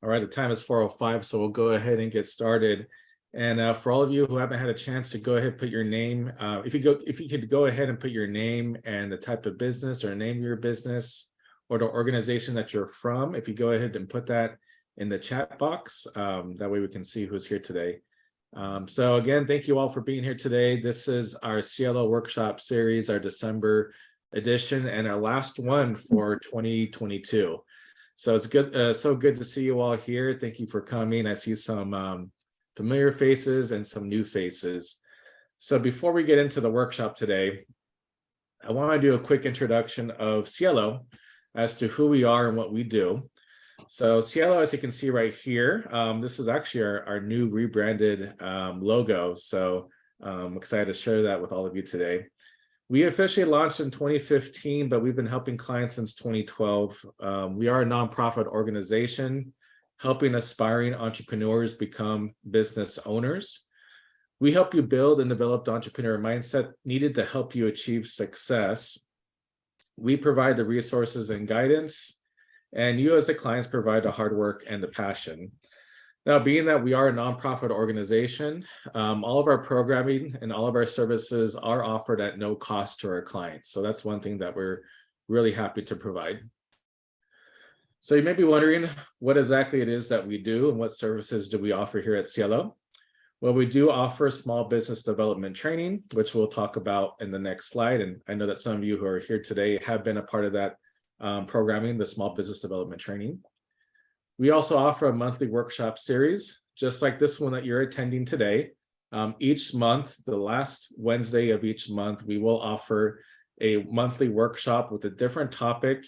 All right, the time is 4:05, so we'll go ahead and get started. And for all of you who haven't had a chance to go ahead, put your name. If you could go ahead and put your name and the type of business or name of your business or the organization that you're from. If you go ahead and put that in the chat box, that way we can see who's here today. So again, thank you all for being here today. This is our CIELO workshop series, our December edition, and our last one for 2022. So it's good, so good to see you all here. Thank you for coming. I see some familiar faces and some new faces. So before we get into the workshop today, I want to do a quick introduction of CIELO as to who we are and what we do. So CIELO, as you can see right here, this is actually our new rebranded logo. So I'm excited to share that with all of you today. We officially launched in 2015, but we've been helping clients since 2012. We are a nonprofit organization helping aspiring entrepreneurs become business owners. We help you build and develop the entrepreneur mindset needed to help you achieve success. We provide the resources and guidance, and you as the clients provide the hard work and the passion. Now, being that we are a nonprofit organization, all of our programming and all of our services are offered at no cost to our clients. So that's one thing that we're really happy to provide. So you may be wondering what exactly it is that we do and what services do we offer here at CIELO? Well, we do offer small business development training, which we'll talk about in the next slide. And I know that some of you who are here today have been a part of that programming, the small business development training. We also offer a monthly workshop series, just like this one that you're attending today. Each month, the last Wednesday of each month, we will offer a monthly workshop with a different topic,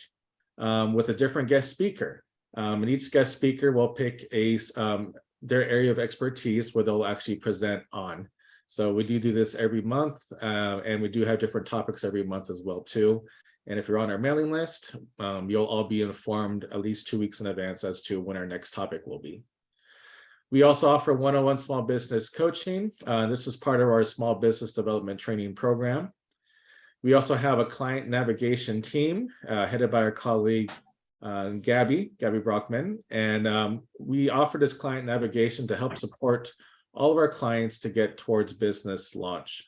with a different guest speaker. And each guest speaker will pick their area of expertise where they'll actually present on. So we do this every month, and we do have different topics every month as well too. And if you're on our mailing list, you'll all be informed at least 2 weeks in advance as to when our next topic will be. We also offer one-on-one small business coaching. This is part of our small business development training program. We also have a client navigation team headed by our colleague, Gabby Brockman. And we offer this client navigation to help support all of our clients to get towards business launch.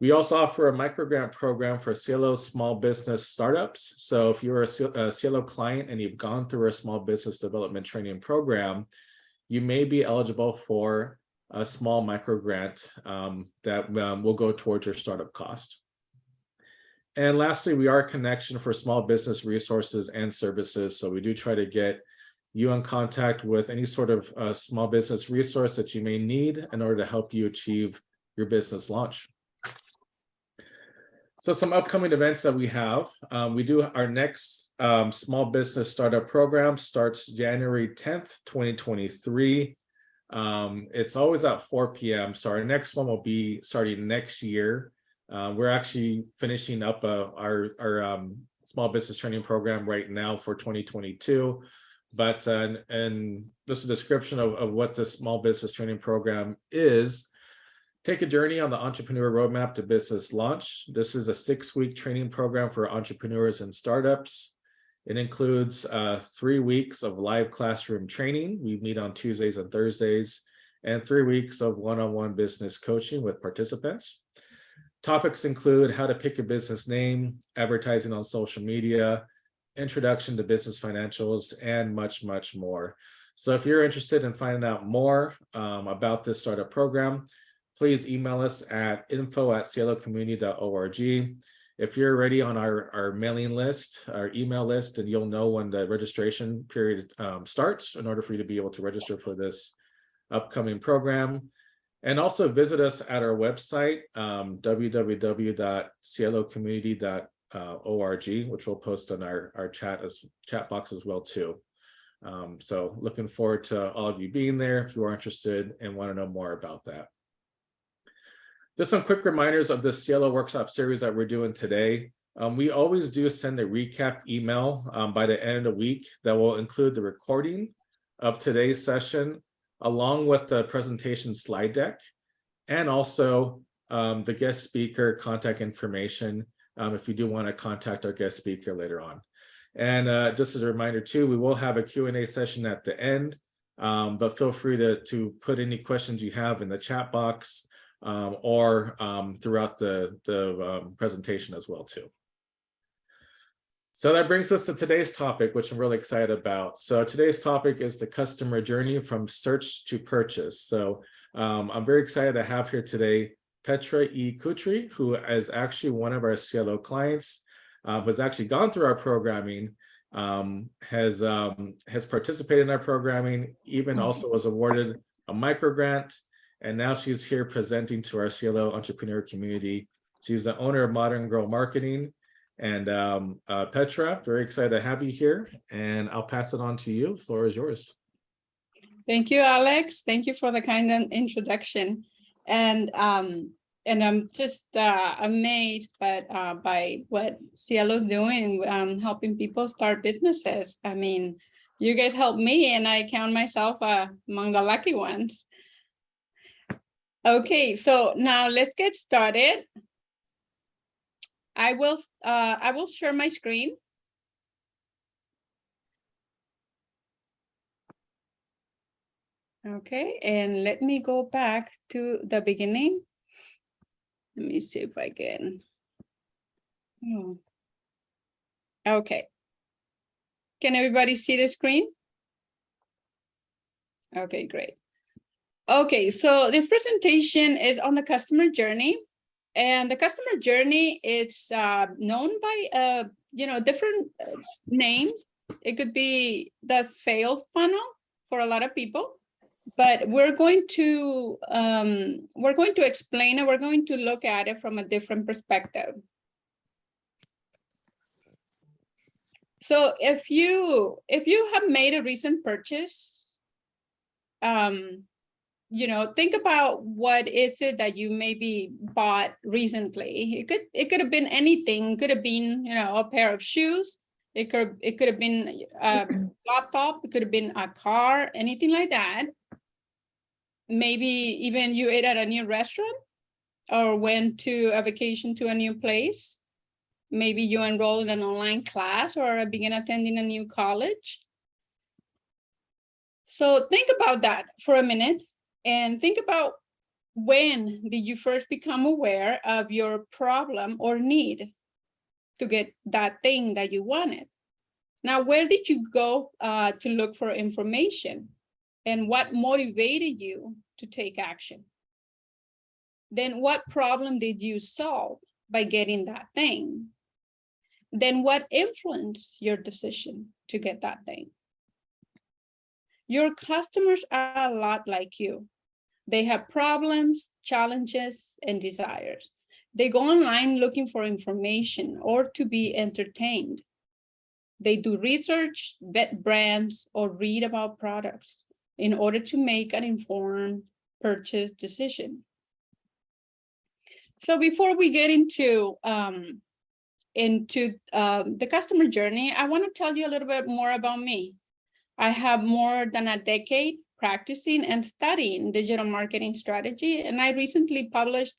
We also offer a microgrant program for CIELO small business startups. So if you're a CIELO client and you've gone through a small business development training program, you may be eligible for a small microgrant that will go towards your startup cost. And lastly, we are a connection for small business resources and services. So we do try to get you in contact with any sort of small business resource that you may need in order to help you achieve your business launch. So some upcoming events that we have, we do our next small business startup program starts January 10th, 2023. It's always at 4 p.m. So our next one will be starting next year. We're actually finishing up our small business training program right now for 2022. But and this is a description of what the small business training program is. Take a journey on the entrepreneur roadmap to business launch. This is a 6-week training program for entrepreneurs and startups. It includes 3 weeks of live classroom training. We meet on Tuesdays and Thursdays, and 3 weeks of one-on-one business coaching with participants. Topics include how to pick a business name, advertising on social media, introduction to business financials, and much, much more. So if you're interested in finding out more about this startup program, please email us at info@cielocommunity.org. If you're already on our mailing list, our email list, and you'll know when the registration period starts in order for you to be able to register for this upcoming program. And also visit us at our website, www.cielocommunity.org, which we'll post on our chat box as well too. So looking forward to all of you being there if you are interested and want to know more about that. Just some quick reminders of the CIELO workshop series that we're doing today. We always do send a recap email by the end of the week that will include the recording of today's session, along with the presentation slide deck, and also the guest speaker contact information if you do want to contact our guest speaker later on. And just as a reminder too, we will have a Q&A session at the end, but feel free to put any questions you have in the chat box or throughout the presentation as well too. So that brings us to today's topic, which I'm really excited about. So today's topic is the customer journey from search to purchase. So I'm very excited to have here today Petra Cutri, who is actually one of our CIELO clients, has actually gone through our programming, has participated in our programming, even also was awarded a micro grant, and now she's here presenting to our CIELO entrepreneur community. She's the owner of Modern Girl Marketing. And Petra, very excited to have you here, and I'll pass it on to you. The floor is yours. Thank you, Alex. Thank you for the kind introduction. And I'm just amazed by what CIELO is doing, helping people start businesses. I mean, you guys help me, and I count myself among the lucky ones. Okay, so now let's get started. I will share my screen. Okay, and let me go back to the beginning. Let me see if I can. Oh. Okay. Can everybody see the screen? Okay, great. Okay, so this presentation is on the customer journey. And the customer journey is known by different names. It could be the sales funnel for a lot of people, but we're going to explain it. We're going to look at it from a different perspective. So if you have made a recent purchase, think about what is it that you maybe bought recently. It could have been anything. It could have been, a pair of shoes. It could have been a laptop. It could have been a car, anything like that. Maybe even you ate at a new restaurant or went to a vacation to a new place. Maybe you enrolled in an online class or began attending a new college. So think about that for a minute. And think about, when did you first become aware of your problem or need to get that thing that you wanted? Now, where did you go to look for information? And what motivated you to take action? Then what problem did you solve by getting that thing? Then what influenced your decision to get that thing? Your customers are a lot like you. They have problems, challenges, and desires. They go online looking for information or to be entertained. They do research, vet brands, or read about products in order to make an informed purchase decision. So before we get into the customer journey, I want to tell you a little bit more about me. I have more than a decade practicing and studying digital marketing strategy, and I recently published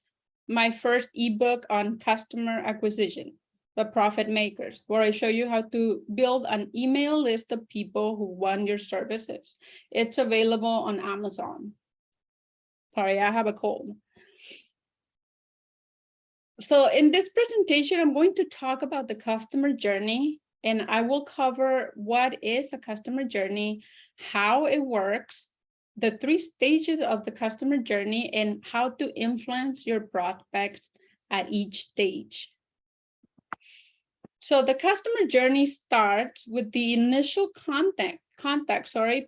my first ebook on customer acquisition, The Profit Makers, where I show you how to build an email list of people who want your services. It's available on Amazon. Sorry, I have a cold. So in this presentation, I'm going to talk about the customer journey, and I will cover what is a customer journey, how it works, the 3 stages of the customer journey, and how to influence your prospects at each stage. So the customer journey starts with the initial contact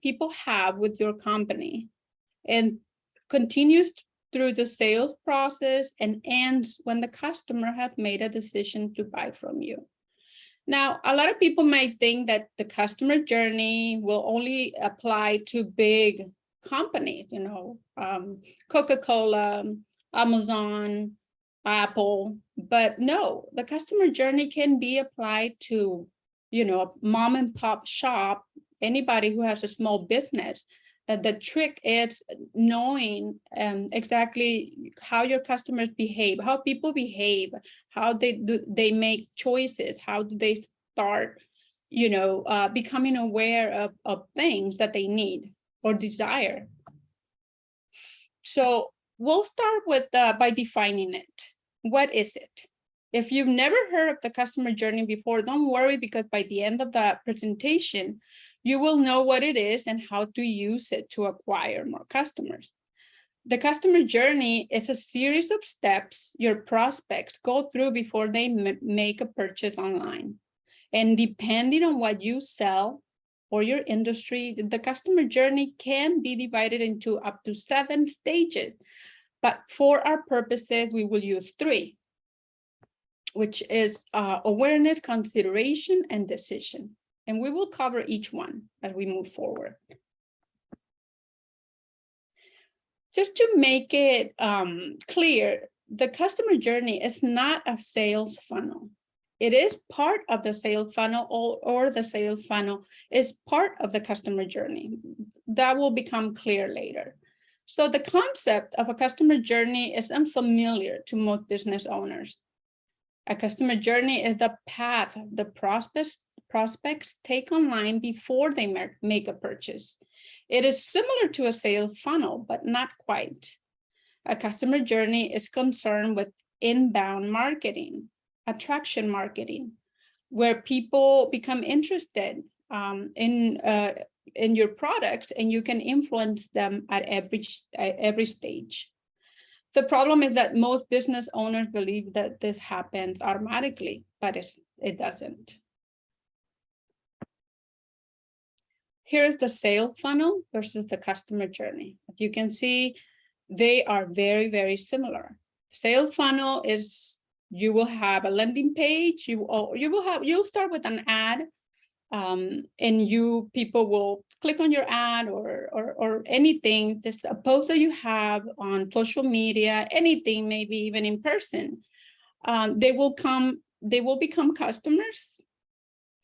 people have with your company, and continues through the sales process and ends when the customer has made a decision to buy from you. Now, a lot of people might think that the customer journey will only apply to big companies, Coca-Cola, Amazon, Apple, but no, the customer journey can be applied to, a mom and pop shop, anybody who has a small business. The trick is knowing exactly how your customers behave, how people behave, how they make choices, how do they start, becoming aware of things that they need or desire. So we'll start with by defining it. What is it? If you've never heard of the customer journey before, don't worry, because by the end of the presentation, you will know what it is and how to use it to acquire more customers. The customer journey is a series of steps your prospects go through before they make a purchase online. And depending on what you sell or your industry, the customer journey can be divided into up to 7 stages. But for our purposes, we will use 3, which is awareness, consideration, and decision. And we will cover each one as we move forward. Just to make it clear, the customer journey is not a sales funnel. It is part of the sales funnel, or the sales funnel is part of the customer journey. That will become clear later. So the concept of a customer journey is unfamiliar to most business owners. A customer journey is the path the prospects take online before they make a purchase. It is similar to a sales funnel, but not quite. A customer journey is concerned with inbound marketing, attraction marketing, where people become interested in your product, and you can influence them at every stage. The problem is that most business owners believe that this happens automatically, but it doesn't. Here's the sales funnel versus the customer journey. As you can see, they are very, very similar. Sales funnel is, you will have a landing page. You'll start with an ad, and people will click on your ad or anything. This a post that you have on social media, anything, maybe even in person. They will become customers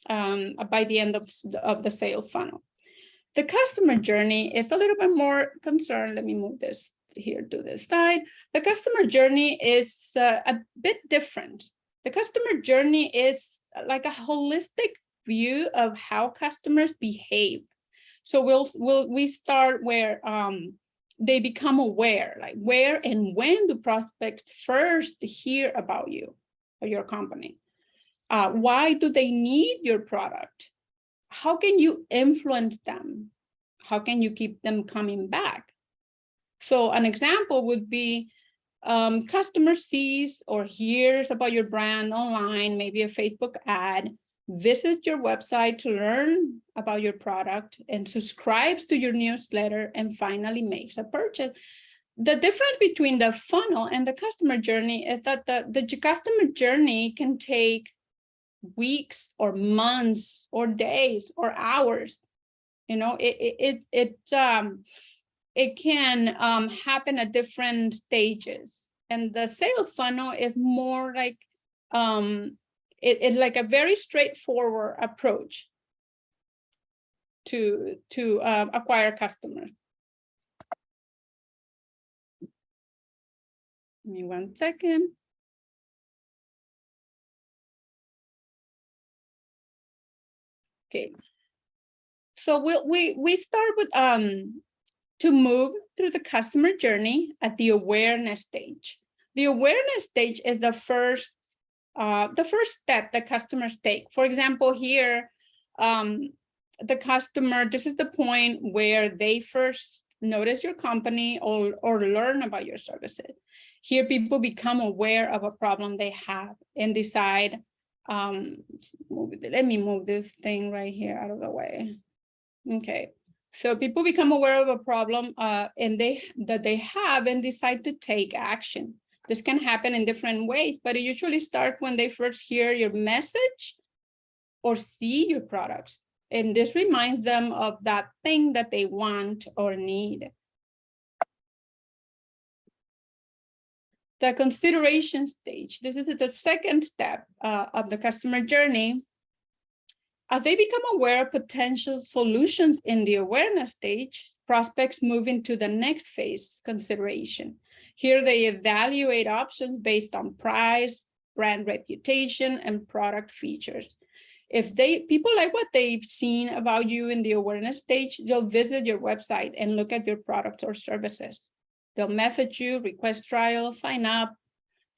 by the end of the sales funnel. The customer journey is a little bit more concerned. Let me move this here to this side. The customer journey is a bit different. The customer journey is like a holistic view of how customers behave. So we start where they become aware, like where and when do prospects first hear about you or your company? Why do they need your product? How can you influence them? How can you keep them coming back? So an example would be customer sees or hears about your brand online, maybe a Facebook ad, visits your website to learn about your product, and subscribes to your newsletter, and finally makes a purchase. The difference between the funnel and the customer journey is that the customer journey can take weeks or months or days or hours. It can happen at different stages. And the sales funnel is more like it's like a very straightforward approach to acquire customers. Give me 1 second. Okay. So we start with to move through the customer journey at the awareness stage. The awareness stage is the first step that customers take. For example, here, the customer, this is the point where they first notice your company or learn about your services. Here, people become aware of a problem they have and decide, let me move this thing right here out of the way. Okay, so people become aware of a problem that they have and decide to take action. This can happen in different ways, but it usually starts when they first hear your message or see your products. And this reminds them of that thing that they want or need. The consideration stage. This is the second step of the customer journey. As they become aware of potential solutions in the awareness stage, prospects move into the next phase, consideration. Here they evaluate options based on price, brand reputation, and product features. If people like what they've seen about you in the awareness stage, they'll visit your website and look at your products or services. They'll message you, request trial, sign up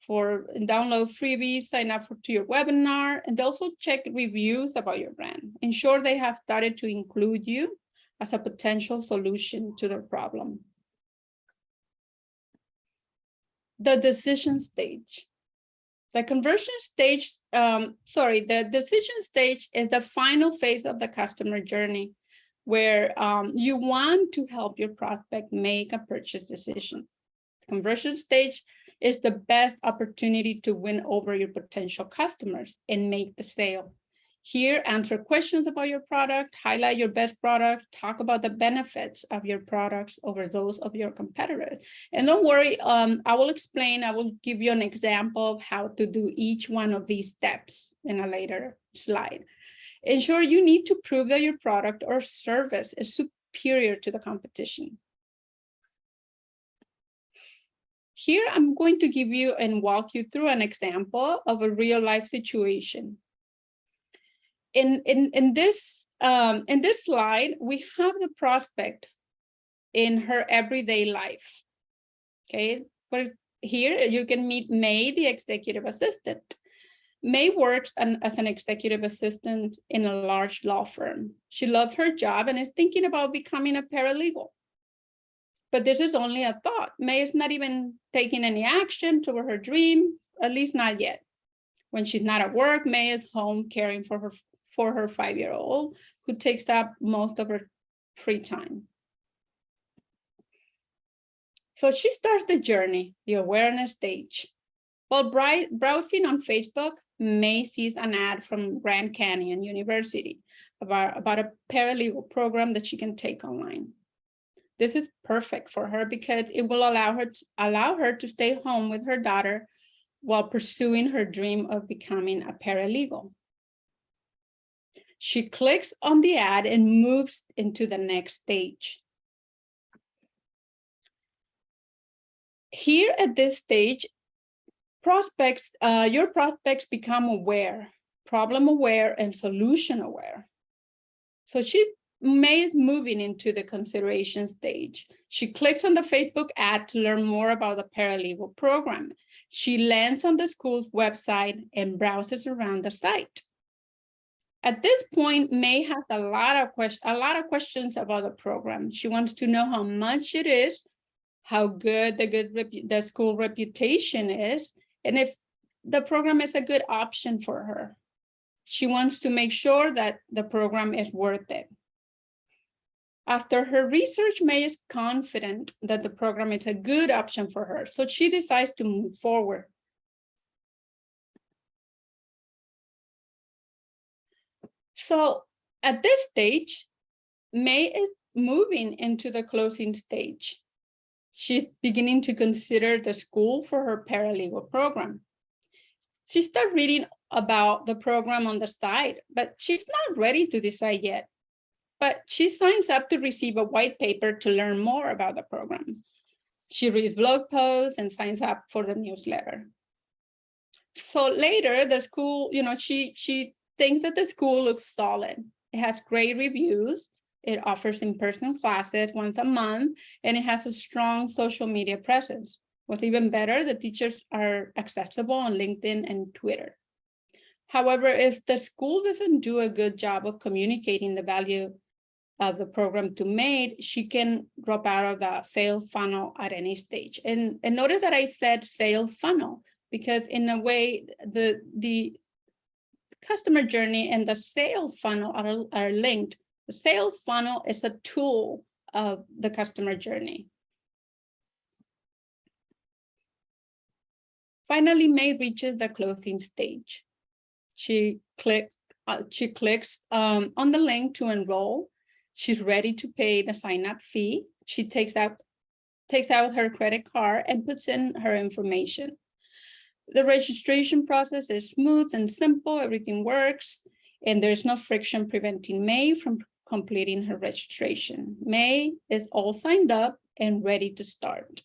for download freebies, sign up to your webinar, and they also check reviews about your brand. Ensure they have started to include you as a potential solution to their problem. The decision stage. The conversion stage, the decision stage is the final phase of the customer journey where you want to help your prospect make a purchase decision. The conversion stage is the best opportunity to win over your potential customers and make the sale. Here, answer questions about your product, highlight your best product, talk about the benefits of your products over those of your competitors. And don't worry, I will give you an example of how to do each one of these steps in a later slide. Ensure you need to prove that your product or service is superior to the competition. Here, I'm going to give you and walk you through an example of a real life situation. In this slide, we have the prospect in her everyday life. Okay, but here you can meet May, the executive assistant. May works as an executive assistant in a large law firm. She loves her job and is thinking about becoming a paralegal. But this is only a thought. May is not even taking any action toward her dream, at least not yet. When she's not at work, May is home caring for her 5-year-old, who takes up most of her free time. So she starts the journey, the awareness stage. While browsing on Facebook, May sees an ad from Grand Canyon University about a paralegal program that she can take online. This is perfect for her because it will allow her to stay home with her daughter while pursuing her dream of becoming a paralegal. She clicks on the ad and moves into the next stage. Here at this stage, your prospects become aware, problem aware, and solution aware. So May is moving into the consideration stage. She clicks on the Facebook ad to learn more about the paralegal program. She lands on the school's website and browses around the site. At this point, May has a lot of questions about the program. She wants to know how much it is, how good the school reputation is, and if the program is a good option for her. She wants to make sure that the program is worth it. After her research, May is confident that the program is a good option for her, so she decides to move forward. So at this stage, May is moving into the closing stage. She's beginning to consider the school for her paralegal program. She starts reading about the program on the site, but she's not ready to decide yet. But she signs up to receive a white paper to learn more about the program. She reads blog posts and signs up for the newsletter. So later, the school, she thinks that the school looks solid. It has great reviews. It offers in-person classes once a month, and it has a strong social media presence. What's even better, the teachers are accessible on LinkedIn and Twitter. However, if the school doesn't do a good job of communicating the value of the program to May, she can drop out of the sales funnel at any stage. And notice that I said sales funnel, because in a way, the customer journey and the sales funnel are linked. The sales funnel is a tool of the customer journey. Finally, May reaches the closing stage. She clicks on the link to enroll. She's ready to pay the sign-up fee. She takes out her credit card and puts in her information. The registration process is smooth and simple. Everything works, and there's no friction preventing May from completing her registration. May is all signed up and ready to start.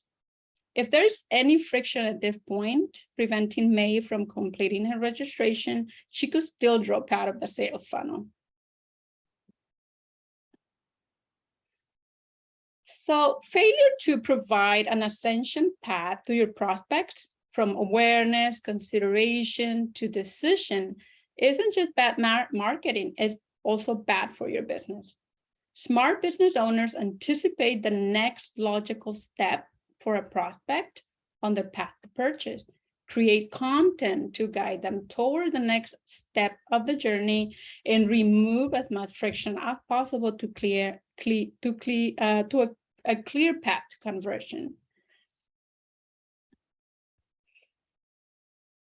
If there's any friction at this point, preventing May from completing her registration, she could still drop out of the sales funnel. So failure to provide an ascension path to your prospects from awareness, consideration to decision isn't just bad marketing, it's also bad for your business. Smart business owners anticipate the next logical step for a prospect on their path to purchase, create content to guide them toward the next step of the journey, and remove as much friction as possible to a clear path to conversion.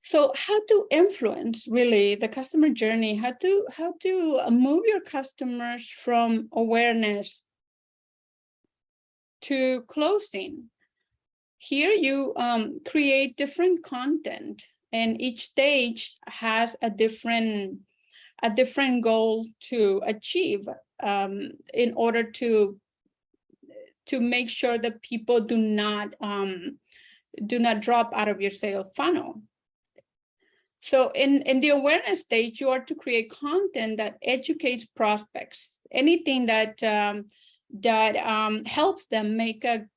So how to influence really the customer journey, how to move your customers from awareness to closing. Here you create different content, and each stage has a different goal to achieve in order to make sure that people do not drop out of your sales funnel. So in the awareness stage, you are to create content that educates prospects, anything that helps them make a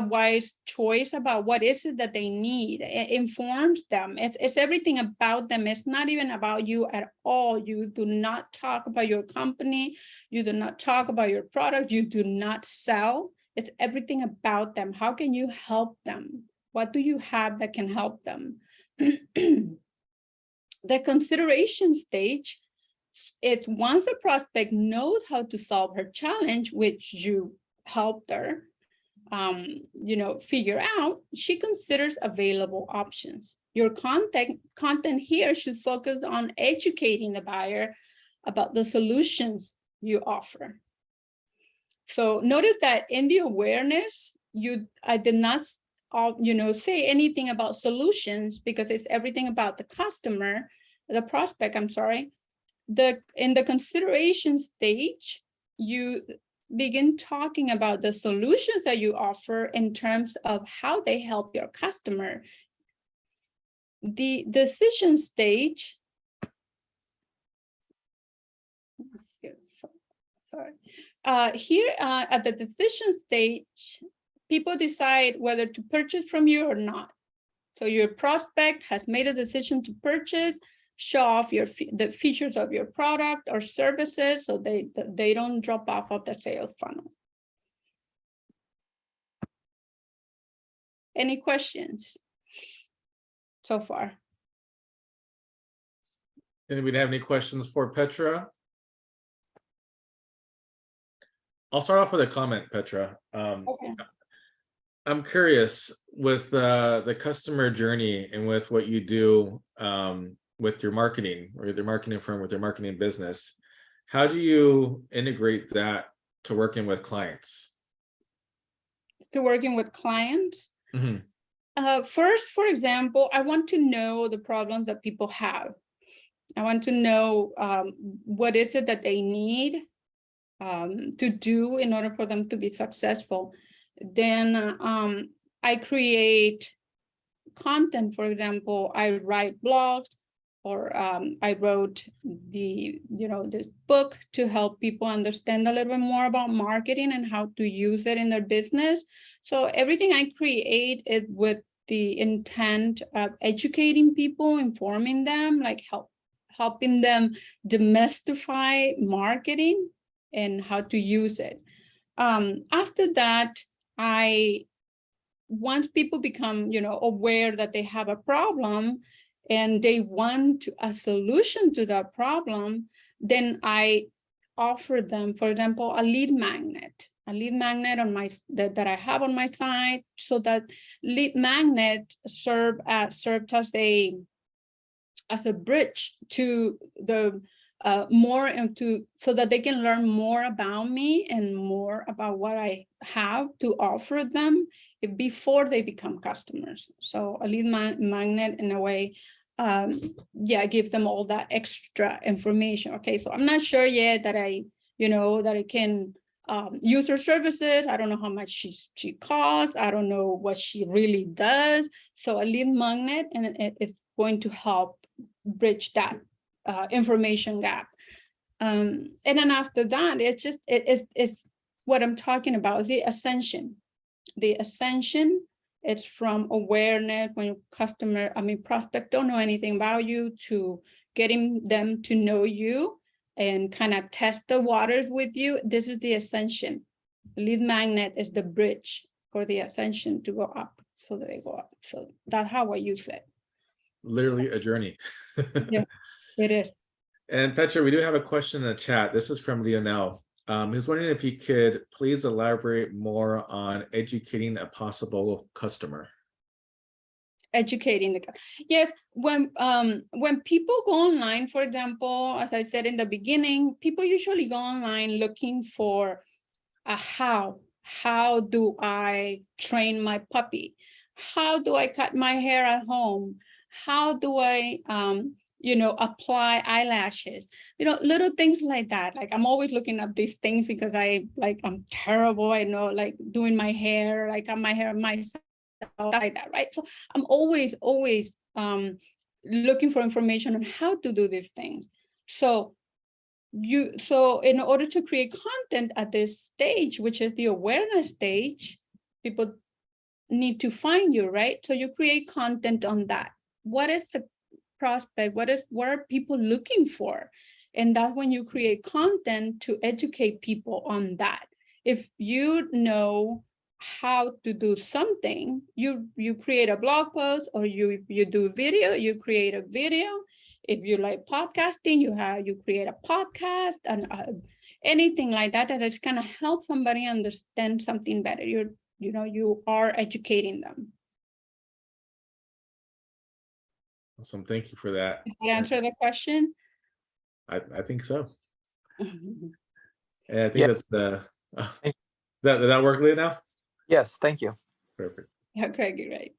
wise choice about what is it that they need. It informs them. It's everything about them. It's not even about you at all. You do not talk about your company. You do not talk about your product. You do not sell. It's everything about them. How can you help them? What do you have that can help them? The consideration stage, it's once a prospect knows how to solve her challenge, which you helped her figure out, she considers available options. Your content here should focus on educating the buyer about the solutions you offer. So notice that in the awareness, I did not say anything about solutions, because it's everything about the customer, the prospect, I'm sorry. In the consideration stage, you begin talking about the solutions that you offer in terms of how they help your customer. The decision stage, here at the decision stage, people decide whether to purchase from you or not. So your prospect has made a decision to purchase, show off the features of your product or services so they don't drop off of the sales funnel. Any questions so far? Anybody have any questions for Petra? I'll start off with a comment, Petra. Okay. I'm curious with the customer journey and with what you do with your marketing, or your marketing firm, with your marketing business. How do you integrate that to working with clients? To working with clients? Mm-hmm. First, for example, I want to know the problems that people have. I want to know what is it that they need to do in order for them to be successful. Then I create content. For example, I write blogs, or I wrote this book to help people understand a little bit more about marketing and how to use it in their business. So everything I create is with the intent of educating people, informing them, like helping them demystify marketing and how to use it. After that, once people become, aware that they have a problem and they want a solution to that problem, then I offer them, for example, a lead magnet on that I have on my site, so that lead magnet served as a bridge to the so that they can learn more about me and more about what I have to offer them before they become customers. So a lead magnet, in a way, give them all that extra information. Okay, so I'm not sure yet that I can user services. I don't know how much she costs. I don't know what she really does. So a lead magnet, and it's going to help bridge that information gap. And then after that, it's just it's what I'm talking about, the ascension. The ascension, it's from awareness when prospect don't know anything about you, to getting them to know you and kind of test the waters with you. This is the ascension. Lead magnet is the bridge for the ascension to go up, so that they go up. So that's how I use it. Literally a journey. Yeah, it is. And Petra, we do have a question in the chat. This is from Lionel. Who's wondering if you could please elaborate more on educating a possible customer. Educating the yes, when people go online, for example, as I said in the beginning, people usually go online looking for a how do I train my puppy, how do I cut my hair at home, how do I apply eyelashes, little things like that. Like, I'm always looking up these things because I'm terrible. I know, like, doing my hair, I cut my hair myself, like that, right? So I'm always looking for information on how to do these things. So in order to create content at this stage, which is the awareness stage, people need to find you, right? So you create content on that. What is the prospect? What are people looking for? And that's when you create content to educate people on that. If you know how to do something, you create a blog post, or you do video, you create a video. If you like podcasting, you create a podcast, and anything like that is going to help somebody understand something better. You are educating them. Awesome, thank you for that. Did that answer the question? I think so. And I think Yeah. that's the did that work, Leah, now? Yes, thank you. Perfect. Yeah, Craig, you're right.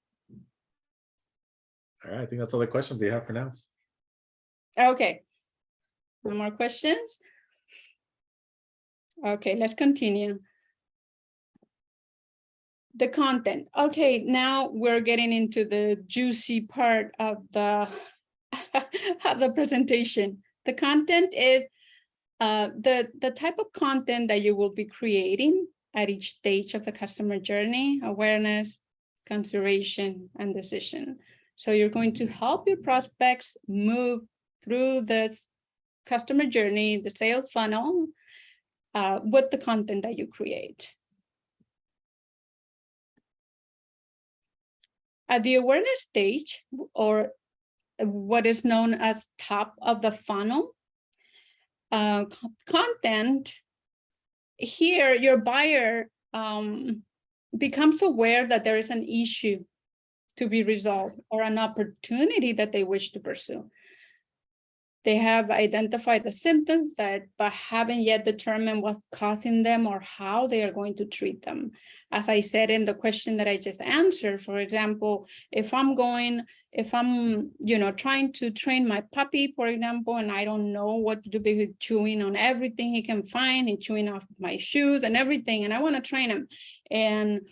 All right, I think that's all the questions we have for now. Okay. No more questions? Okay, let's continue. The content. Okay, now we're getting into the juicy part of the of the presentation. The content is the type of content that you will be creating at each stage of the customer journey: awareness, consideration, and decision. So you're going to help your prospects move through the customer journey, the sales funnel, with the content that you create. At the awareness stage, or what is known as top of the funnel, content, here your buyer becomes aware that there is an issue to be resolved or an opportunity that they wish to pursue. They have identified the symptoms, but haven't yet determined what's causing them or how they are going to treat them. As I said in the question that I just answered, for example, if I'm trying to train my puppy, for example, and I don't know what to do, because he's chewing on everything he can find, he's chewing off my shoes and everything, and I want to train him. And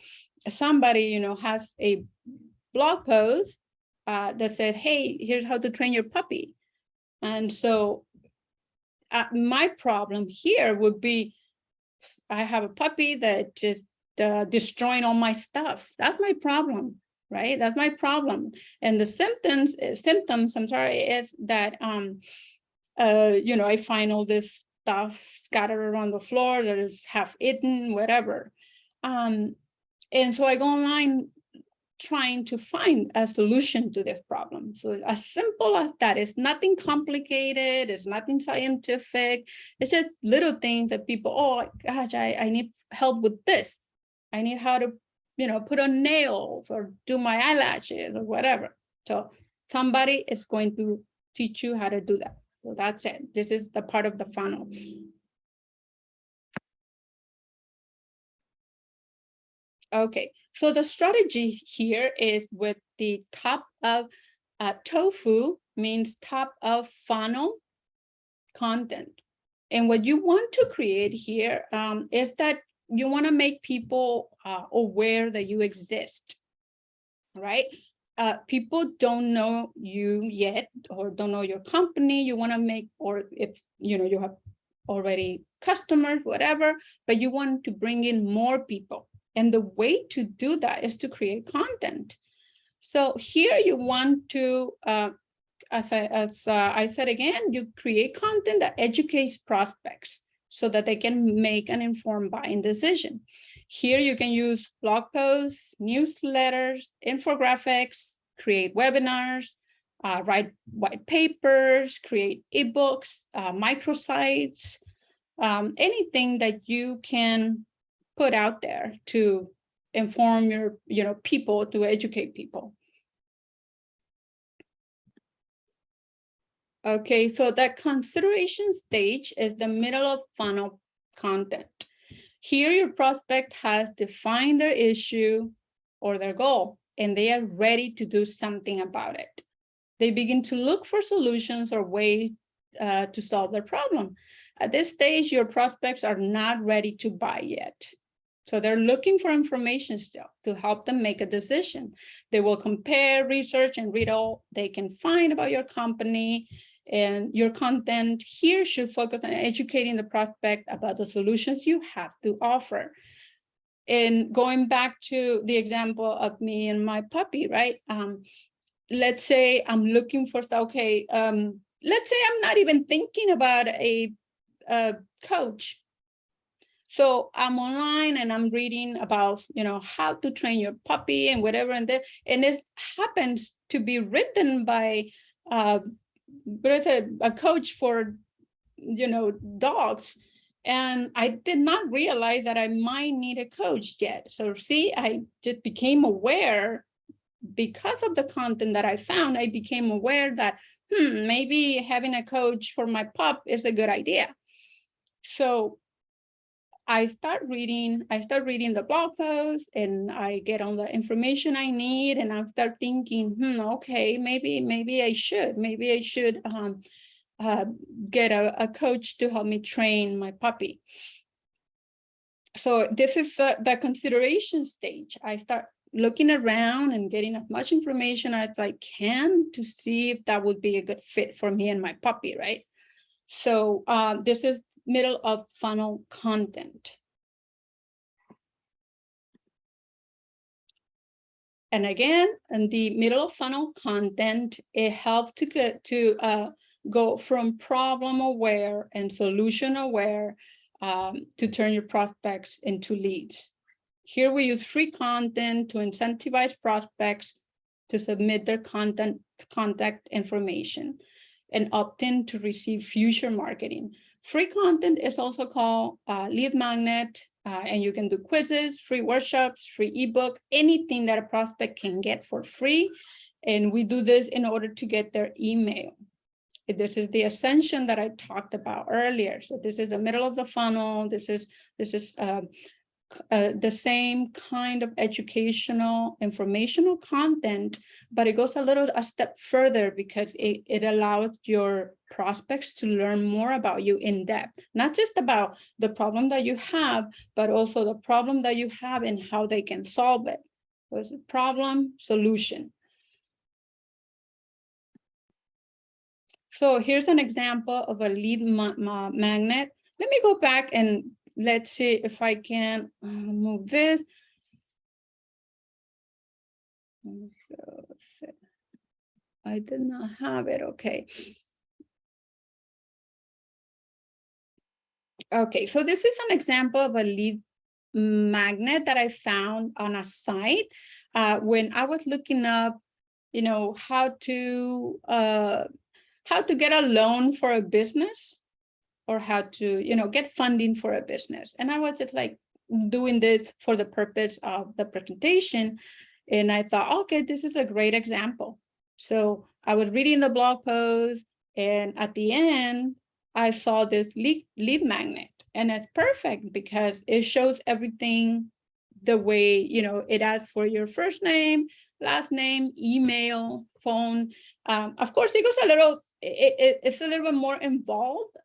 somebody, has a blog post that said, hey, here's how to train your puppy. And so my problem here would be, I have a puppy that just destroying all my stuff. That's my problem, right? That's my problem. And the symptoms, I'm sorry, is that, I find all this stuff scattered around the floor that is half eaten, whatever. And so I go online trying to find a solution to this problem. So as simple as that. It's nothing complicated. It's nothing scientific. It's just little things that people, oh gosh, I need help with this. I need how to, put on nails or do my eyelashes or whatever. So somebody is going to teach you how to do that. So that's it. This is the part of the funnel. Okay, so the strategy here is with the top of tofu, means top of funnel content. And what you want to create here is that you want to make people aware that you exist, right? People don't know you yet or don't know your company. You want to make, or if you have already customers, whatever, but you want to bring in more people. And the way to do that is to create content. So here you want to, as I said again, you create content that educates prospects so that they can make an informed buying decision. Here you can use blog posts, newsletters, infographics, create webinars, write white papers, create ebooks, microsites, anything that you can put out there to inform your people, to educate people. Okay, so that consideration stage is the middle of funnel content. Here your prospect has defined their issue or their goal, and they are ready to do something about it. They begin to look for solutions or ways to solve their problem. At this stage, your prospects are not ready to buy yet. So they're looking for information still to help them make a decision. They will compare, research, and read all they can find about your company. And your content here should focus on educating the prospect about the solutions you have to offer. And going back to the example of me and my puppy, right? Let's say I'm looking for, okay, let's say I'm not even thinking about a coach. So I'm online and I'm reading about, how to train your puppy and whatever. And it happens to be written by a coach for, dogs. And I did not realize that I might need a coach yet. So see, I just became aware because of the content that I found. I became aware that, maybe having a coach for my pup is a good idea. So I start reading the blog posts and I get all the information I need, and I start thinking, okay, maybe I should get a coach to help me train my puppy. So this is the consideration stage. I start looking around and getting as much information as I can to see if that would be a good fit for me and my puppy, right? So this is middle of funnel content. And again, in the middle of funnel content, it helps to get to go from problem aware and solution aware to turn your prospects into leads. Here we use free content to incentivize prospects to submit their contact information and opt in to receive future marketing. Free content is also called lead magnet, and you can do quizzes, free workshops, free ebook, anything that a prospect can get for free. And we do this in order to get their email. This is the ascension that I talked about earlier. So this is the middle of the funnel. This is the same kind of educational, informational content, but it goes a step further because it allows your prospects to learn more about you in depth, not just about the problem that you have, but also the problem that you have and how they can solve it. So it's a problem, solution. So here's an example of a lead magnet. Let me go back and let's see if I can move this. So, I did not have it, okay. Okay, so this is an example of a lead magnet that I found on a site when I was looking up, how to get a loan for a business, or how to, get funding for a business. And I was just like doing this for the purpose of the presentation. And I thought, okay, this is a great example. So I was reading the blog post, and at the end, I saw this lead magnet, and it's perfect because it shows everything the way, it asks for your first name, last name, email, phone. Of course, it goes it's a little bit more involved.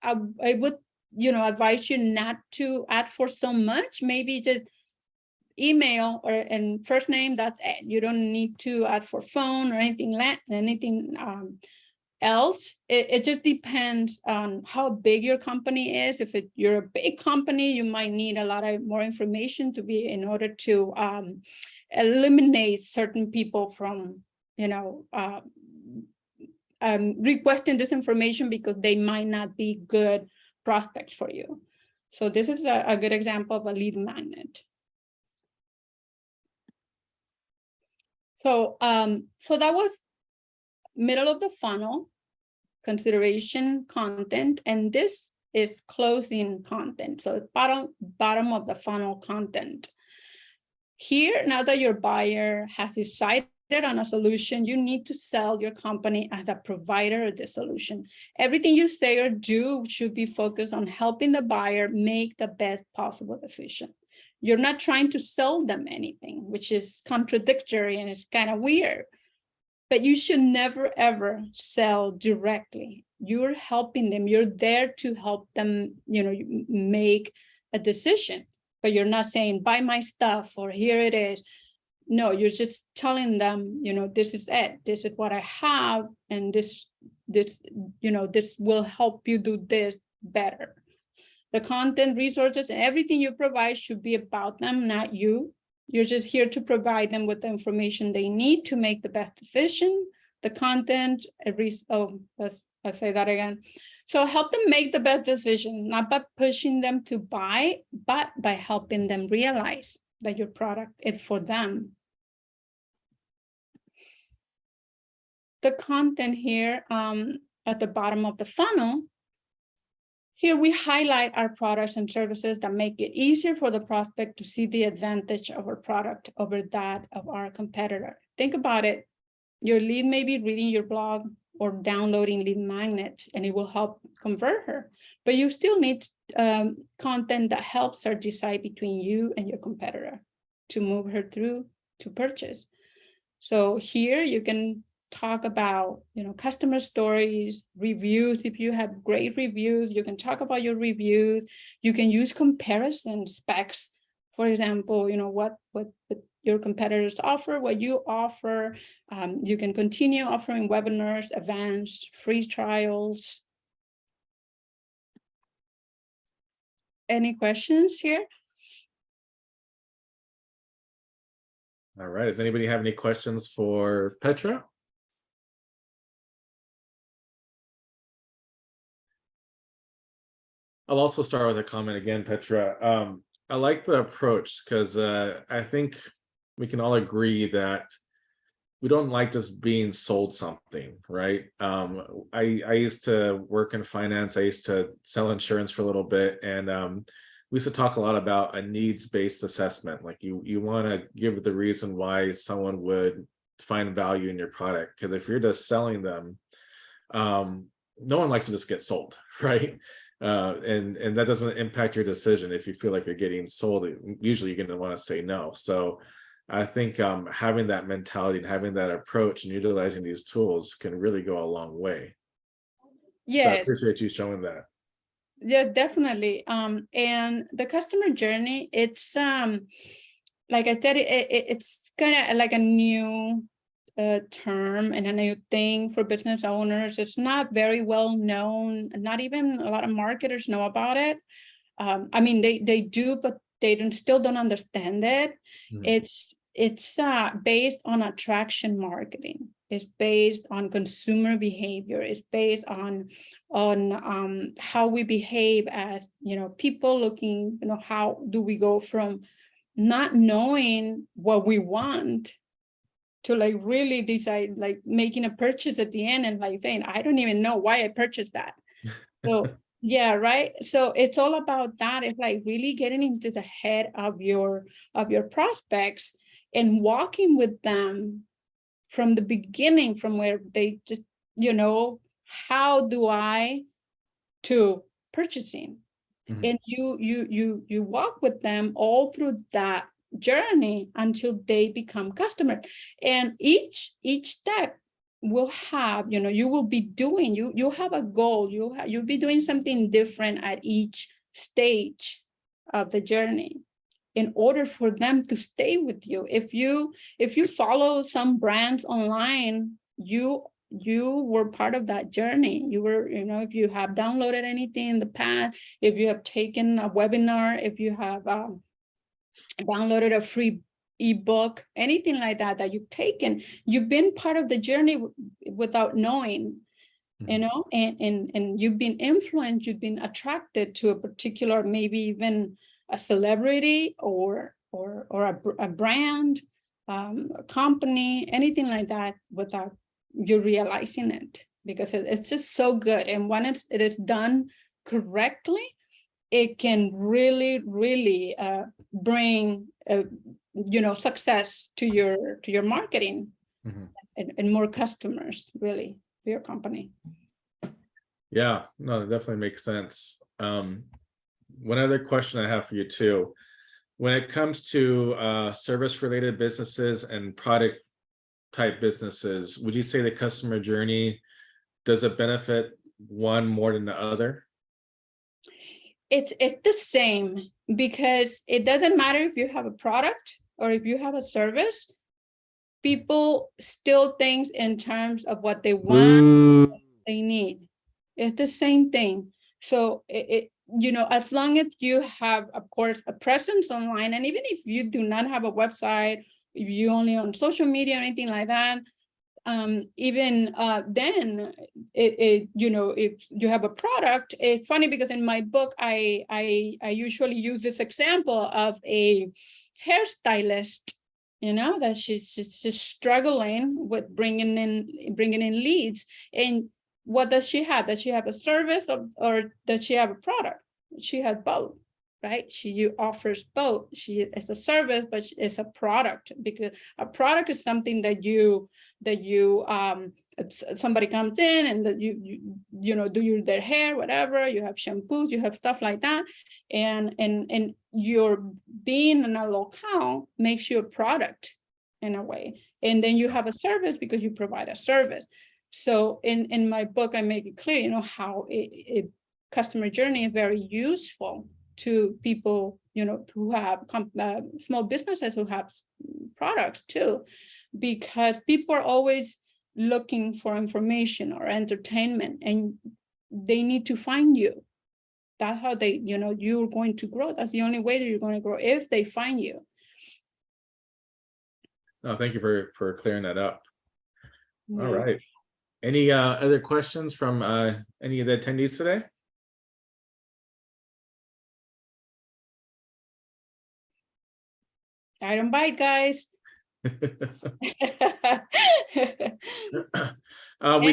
I would, advise you not to ask for so much. Maybe just email and first name, that's it. You don't need to add for phone or anything else. It just depends on how big your company is. If you're a big company, you might need a lot of more information in order to eliminate certain people from requesting this information because they might not be good prospects for you. So this is a good example of a lead magnet. So so that was middle of the funnel, consideration, content, and this is closing content. So bottom of the funnel content. Here, now that your buyer has decided on a solution, you need to sell your company as a provider of the solution. Everything you say or do should be focused on helping the buyer make the best possible decision. You're not trying to sell them anything, which is contradictory and it's kind of weird. But you should never, ever sell directly. You're helping them. You're there to help them, make a decision. But you're not saying, buy my stuff or here it is. No, you're just telling them, this is it. This is what I have. And this will help you do this better. The content, resources, and everything you provide should be about them, not you. You're just here to provide them with the information they need to make the best decision. The content, I'll say that again. So help them make the best decision, not by pushing them to buy, but by helping them realize that your product is for them. The content here at the bottom of the funnel, here we highlight our products and services that make it easier for the prospect to see the advantage of our product over that of our competitor. Think about it. Your lead may be reading your blog or downloading lead magnets, and it will help convert her. But you still need content that helps her decide between you and your competitor to move her through to purchase. So here you can talk about, customer stories, reviews. If you have great reviews, you can talk about your reviews. You can use comparison specs. For example, what your competitors offer, what you offer. You can continue offering webinars, events, free trials. Any questions here? All right. Does anybody have any questions for Petra? I'll also start with a comment again, Petra. I like the approach because I think we can all agree that we don't like just being sold something, right? I used to work in finance. I used to sell insurance for a little bit, and we used to talk a lot about a needs-based assessment. Like you want to give the reason why someone would find value in your product, because if you're just selling them, no one likes to just get sold, right? And that doesn't impact your decision. If you feel like you're getting sold, usually you're going to want to say no. So I think having that mentality and having that approach and utilizing these tools can really go a long way. Yeah, so I appreciate you showing that. Yeah, definitely. And the customer journey, it's like I said, it's kind of like a new term and a new thing for business owners. It's not very well known. Not even a lot of marketers know about it. I mean, they do, but they still don't understand it. It's based on attraction marketing. It's based on consumer behavior. It's based on how we behave as people looking. How do we go from not knowing what we want to like really decide, like making a purchase at the end and like saying, I don't even know why I purchased that. So yeah, right. So it's all about that. It's like really getting into the head of your prospects and walking with them from the beginning, from where they just, how do I to purchasing? Mm-hmm. And you walk with them all through that journey until they become customers. And each step will have, you will be doing, you have a goal, you'll be doing something different at each stage of the journey in order for them to stay with you. If you follow some brands online, you were part of that journey. You were, if you have downloaded anything in the past, if you have taken a webinar, if you have downloaded a free ebook, anything like that you've taken, you've been part of the journey without knowing, and you've been influenced, you've been attracted to a particular, maybe even a celebrity or a brand, a company, anything like that, without you realizing it, because it's just so good. And when it is done correctly, it can really bring success to your marketing, and more customers, really, for your company. Yeah, no, that definitely makes sense. One other question I have for you too, when it comes to service related businesses and product type businesses, would you say the customer journey, does it benefit one more than the other? It's the same, because it doesn't matter if you have a product or if you have a service. People still think in terms of what they want, what they need. It's the same thing. So as long as you have, of course, a presence online, and even if you do not have a website, if you only on social media or anything like that, even then, if you have a product, it's funny because in my book, I usually use this example of a hairstylist, that she's just struggling with bringing in leads. And what does she have? Does she have a service, or does she have a product? She has both, right? She offers both. She is a service, but it's a product, because a product is something that somebody comes in and that you do their hair, whatever. You have shampoos, you have stuff like that, and your being in a locale makes you a product in a way. And then you have a service because you provide a service. So in my book, I make it clear, how a customer journey is very useful to people, who have small businesses who have products too, because people are always looking for information or entertainment, and they need to find you. That's how they, you're going to grow. That's the only way that you're going to grow, if they find you. No, thank you for clearing that up. Yeah. All right. Any other questions from any of the attendees today? I don't bite, guys. We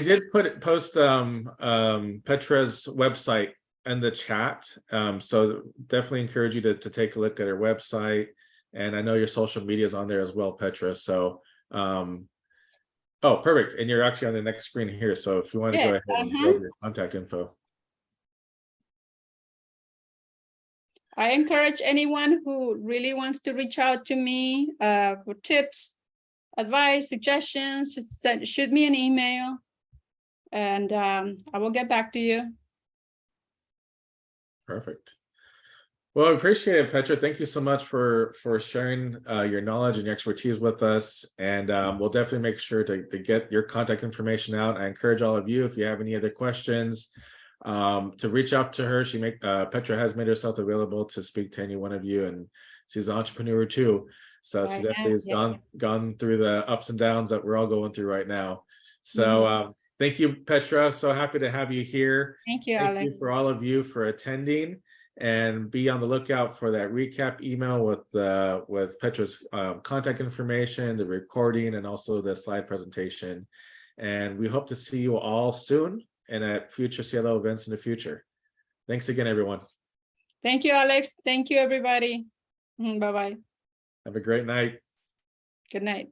did post Petra's website in the chat, so definitely encourage you to take a look at her website, and I know your social media is on there as well, Petra. So oh, perfect, and you're actually on the next screen here, so if you want to go ahead and grab your contact info. I encourage anyone who really wants to reach out to me for tips, advice, suggestions, just shoot me an email, and I will get back to you. Perfect. Well, I appreciate it, Petra. Thank you so much for sharing your knowledge and your expertise with us. And we'll definitely make sure to get your contact information out. I encourage all of you, if you have any other questions, to reach out to her. Petra has made herself available to speak to any one of you, and she's an entrepreneur too. So she definitely has gone through the ups and downs that we're all going through right now. So thank you, Petra. So happy to have you here. Thank you, Alex. Thank you for all of you for attending, and be on the lookout for that recap email with Petra's contact information, the recording, and also the slide presentation. And we hope to see you all soon and at future CIELO events in the future. Thanks again, everyone. Thank you, Alex. Thank you, everybody. Bye-bye. Have a great night. Good night.